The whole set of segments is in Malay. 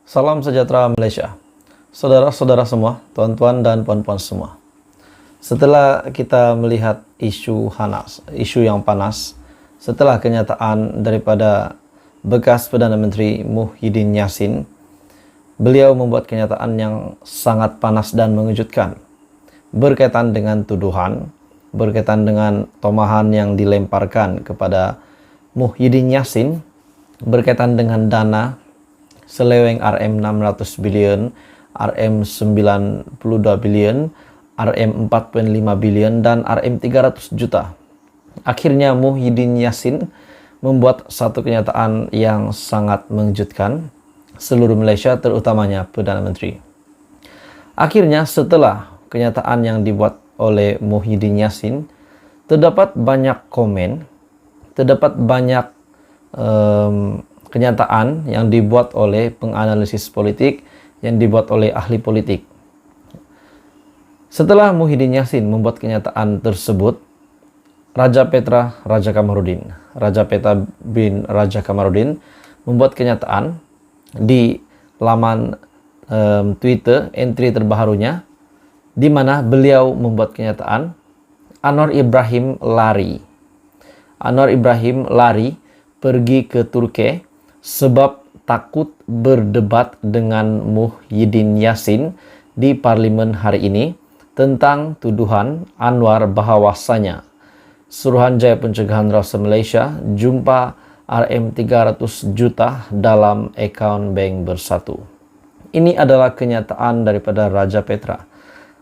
Salam sejahtera Malaysia. Saudara-saudara semua, tuan-tuan dan puan-puan semua. Setelah kita melihat isu yang panas, setelah kenyataan daripada bekas Perdana Menteri Muhyiddin Yassin, beliau membuat kenyataan yang sangat panas dan mengejutkan berkaitan dengan tuduhan, berkaitan dengan tomahan yang dilemparkan kepada Muhyiddin Yassin, berkaitan dengan dana seleweng RM600 bilion, RM92 bilion, RM4.5 bilion, dan RM300 juta. Akhirnya Muhyiddin Yassin membuat satu kenyataan yang sangat mengejutkan seluruh Malaysia, terutamanya Perdana Menteri. Akhirnya setelah kenyataan yang dibuat oleh Muhyiddin Yassin, terdapat banyak komen, terdapat banyak kenyataan yang dibuat oleh penganalisis politik, yang dibuat oleh ahli politik. Setelah Muhyiddin Yassin membuat kenyataan tersebut, Raja Petra bin Raja Kamarudin membuat kenyataan di laman Twitter, entry terbarunya, di mana beliau membuat kenyataan Anwar Ibrahim lari. Anwar Ibrahim lari pergi ke Turki sebab takut berdebat dengan Muhyiddin Yassin di parlimen hari ini tentang tuduhan Anwar bahawasanya Suruhanjaya Pencegahan Rasa Malaysia jumpa RM300 juta dalam akaun bank bersatu. Ini adalah kenyataan daripada Raja Petra.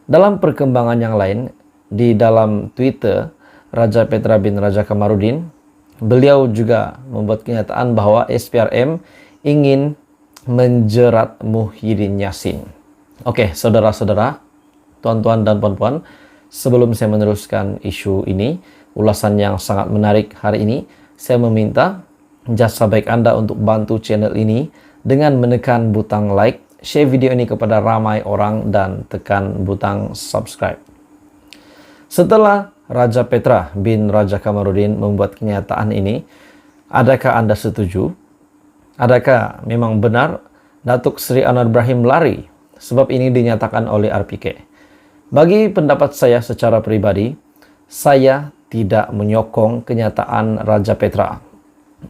Dalam perkembangan yang lain, di dalam Twitter Raja Petra bin Raja Kamarudin, beliau juga membuat kenyataan bahwa SPRM ingin menjerat Muhyiddin Yassin. Oke, saudara-saudara, tuan-tuan dan puan-puan, sebelum saya meneruskan isu ini, ulasan yang sangat menarik hari ini, saya meminta jasa baik Anda untuk bantu channel ini dengan menekan butang like, share video ini kepada ramai orang, dan tekan butang subscribe. Setelah Raja Petra bin Raja Kamarudin membuat kenyataan ini, adakah Anda setuju? Adakah memang benar Datuk Seri Anwar Ibrahim lari? Sebab ini dinyatakan oleh RPK. Bagi pendapat saya secara pribadi, saya tidak menyokong kenyataan Raja Petra.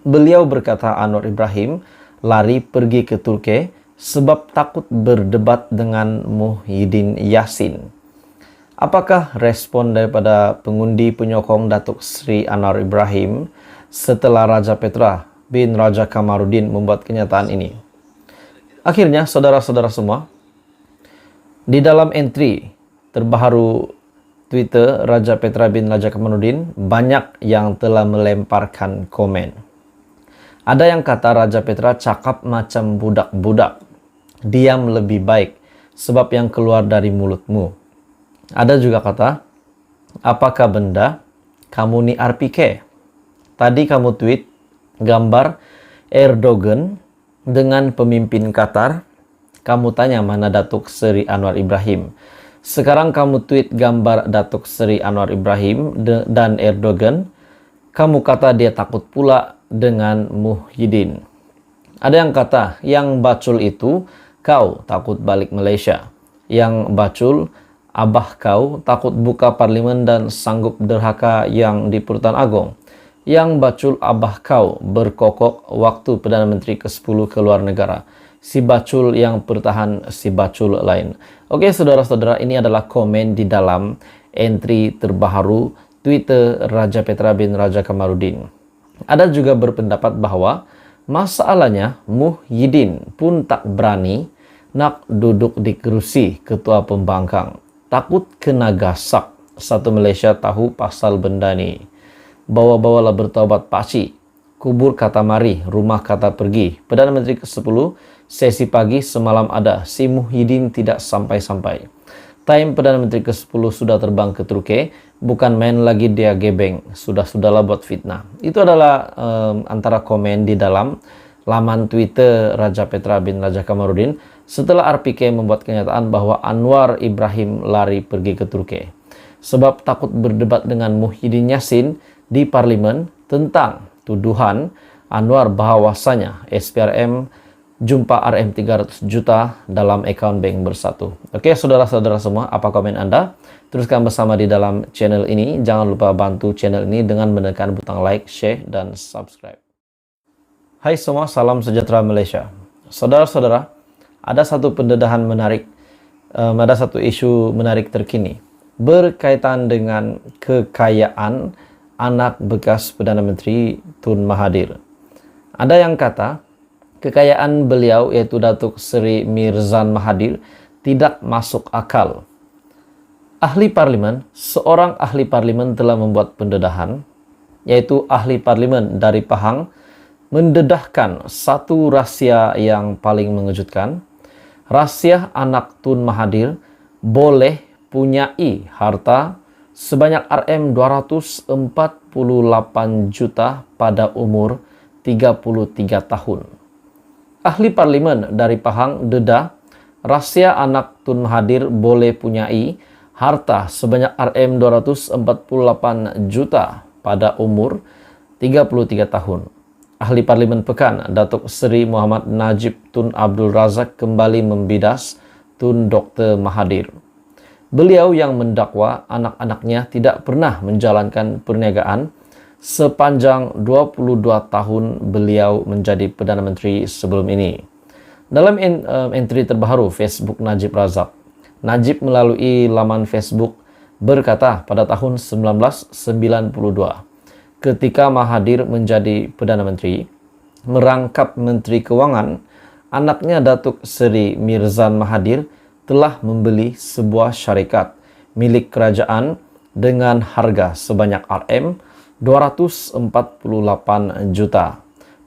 Beliau berkata Anwar Ibrahim lari pergi ke Turki sebab takut berdebat dengan Muhyiddin Yassin. Apakah respon daripada pengundi penyokong Datuk Seri Anwar Ibrahim setelah Raja Petra bin Raja Kamarudin membuat kenyataan ini? Akhirnya, saudara-saudara semua, di dalam entry terbaru Twitter Raja Petra bin Raja Kamarudin, banyak yang telah melemparkan komen. Ada yang kata Raja Petra cakap macam budak-budak, diam lebih baik sebab yang keluar dari mulutmu. Ada juga kata, apakah benda kamu ni RPK? Tadi kamu tweet gambar Erdogan dengan pemimpin Qatar. Kamu tanya mana Datuk Seri Anwar Ibrahim. Sekarang kamu tweet gambar Datuk Seri Anwar Ibrahim dan Erdogan. Kamu kata dia takut pula dengan Muhyiddin. Ada yang kata, yang bacul itu kau takut balik Malaysia. Yang bacul abah kau takut buka parlimen dan sanggup derhaka yang di Pertuan Agong. Yang bacul abah kau berkokok waktu Perdana Menteri ke-10 ke luar negara. Si bacul yang bertahan si bacul lain. Oke, saudara-saudara, ini adalah komen di dalam entry terbaru Twitter Raja Petra bin Raja Kamarudin. Ada juga berpendapat bahwa masalahnya Muhyiddin pun tak berani nak duduk di kursi ketua pembangkang. Takut kena gasak. Satu Malaysia tahu pasal benda ni. Bawa-bawalah bertaubat pakcik. Kubur kata mari, rumah kata pergi. Perdana Menteri ke-10, sesi pagi semalam ada. Si Muhyiddin tidak sampai-sampai. Time Perdana Menteri ke-10 sudah terbang ke Turki. Bukan main lagi dia gebeng. Sudah-sudahlah buat fitnah. Itu adalah antara komen di dalam laman Twitter Raja Petra bin Raja Kamarudin setelah RPK membuat kenyataan bahwa Anwar Ibrahim lari pergi ke Turki sebab takut berdebat dengan Muhyiddin Yassin di parlimen tentang tuduhan Anwar bahawasanya SPRM jumpa Rm 300 juta dalam account bank bersatu. Oke, saudara-saudara semua, apa komen Anda? Teruskan bersama di dalam channel ini. Jangan lupa bantu channel ini dengan menekan butang like, share, dan subscribe. Hai semua, salam sejahtera Malaysia. Saudara-saudara, ada satu pendedahan menarik, ada satu isu menarik terkini berkaitan dengan kekayaan anak bekas Perdana Menteri Tun Mahathir. Ada yang kata kekayaan beliau, yaitu Datuk Seri Mirzan Mahathir, tidak masuk akal. Seorang ahli parlimen telah membuat pendedahan, yaitu ahli parlimen dari Pahang, mendedahkan satu rahsia yang paling mengejutkan. Rahsia anak Tun Mahathir boleh punyai harta sebanyak Rm 248 juta pada umur 33 tahun. Ahli parlimen dari Pahang dedah rahsia anak Tun Mahathir boleh punyai harta sebanyak Rm 248 juta pada umur 33 tahun. Ahli Parlimen Pekan, Datuk Seri Muhammad Najib Tun Abdul Razak kembali membidas Tun Dr. Mahathir. Beliau yang mendakwa anak-anaknya tidak pernah menjalankan perniagaan sepanjang 22 tahun beliau menjadi Perdana Menteri sebelum ini. Dalam entry terbaru Facebook Najib Razak, Najib melalui laman Facebook berkata pada tahun 1992, ketika Mahathir menjadi Perdana Menteri, merangkap Menteri Keuangan, anaknya Datuk Seri Mirzan Mahathir telah membeli sebuah syarikat milik kerajaan dengan harga sebanyak Rm 248 juta.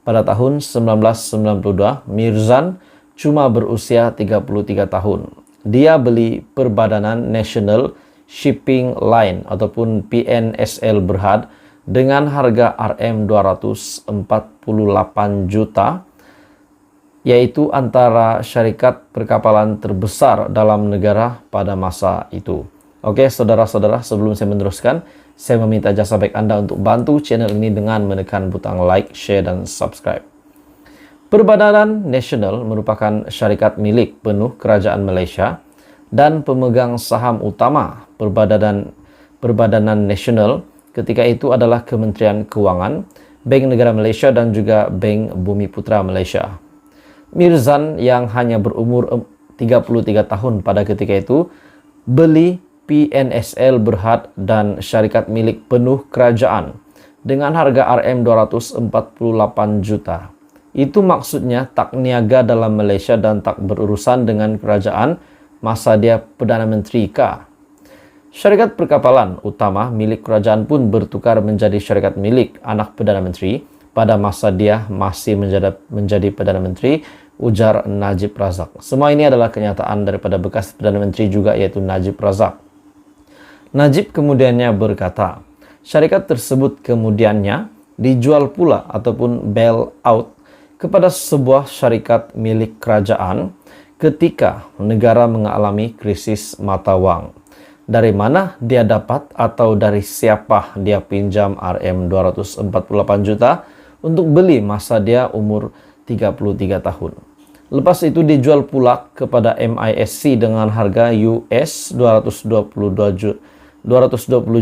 Pada tahun 1992, Mirzan cuma berusia 33 tahun. Dia beli Perbadanan National Shipping Line ataupun PNSL Berhad dengan harga Rm 248 juta, yaitu antara syarikat perkapalan terbesar dalam negara pada masa itu. Oke, saudara-saudara, sebelum saya meneruskan, saya meminta jasa baik Anda untuk bantu channel ini dengan menekan butang like, share, dan subscribe. Perbadanan Nasional merupakan syarikat milik penuh Kerajaan Malaysia dan pemegang saham utama Perbadanan Nasional ketika itu adalah Kementerian Keuangan, Bank Negara Malaysia, dan juga Bank Bumiputera Malaysia. Mirzan yang hanya berumur 33 tahun pada ketika itu beli PNSL Berhad dan syarikat milik penuh kerajaan dengan harga Rm 248 juta. Itu maksudnya tak niaga dalam Malaysia dan tak berurusan dengan kerajaan masa dia Perdana Menteri kah? Syarikat perkapalan utama milik kerajaan pun bertukar menjadi syarikat milik anak Perdana Menteri pada masa dia masih menjadi Perdana Menteri, ujar Najib Razak. Semua ini adalah kenyataan daripada bekas Perdana Menteri juga, yaitu Najib Razak. Najib kemudiannya berkata, syarikat tersebut kemudiannya dijual pula ataupun bail out kepada sebuah syarikat milik kerajaan ketika negara mengalami krisis mata wang. Dari mana dia dapat atau dari siapa dia pinjam Rm 248 juta untuk beli masa dia umur 33 tahun. Lepas itu dijual pula kepada MISC dengan harga US 220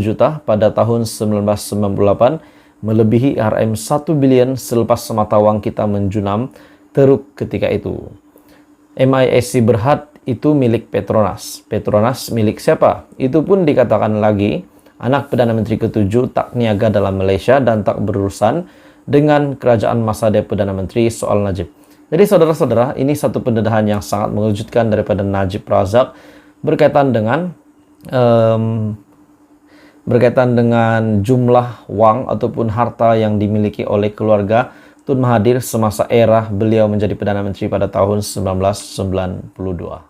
juta pada tahun 1998, melebihi Rm 1 bilion selepas mata wang kita menjunam teruk ketika itu. MISC Berhad itu milik Petronas. Petronas milik siapa? Itu pun dikatakan lagi, anak Perdana Menteri ke-7 tak niaga dalam Malaysia dan tak berurusan dengan kerajaan masa dia Perdana Menteri, soal Najib. Jadi saudara-saudara, ini satu pendedahan yang sangat mengejutkan daripada Najib Razak berkaitan dengan jumlah wang ataupun harta yang dimiliki oleh keluarga Tun Mahathir semasa era beliau menjadi Perdana Menteri pada tahun 1992.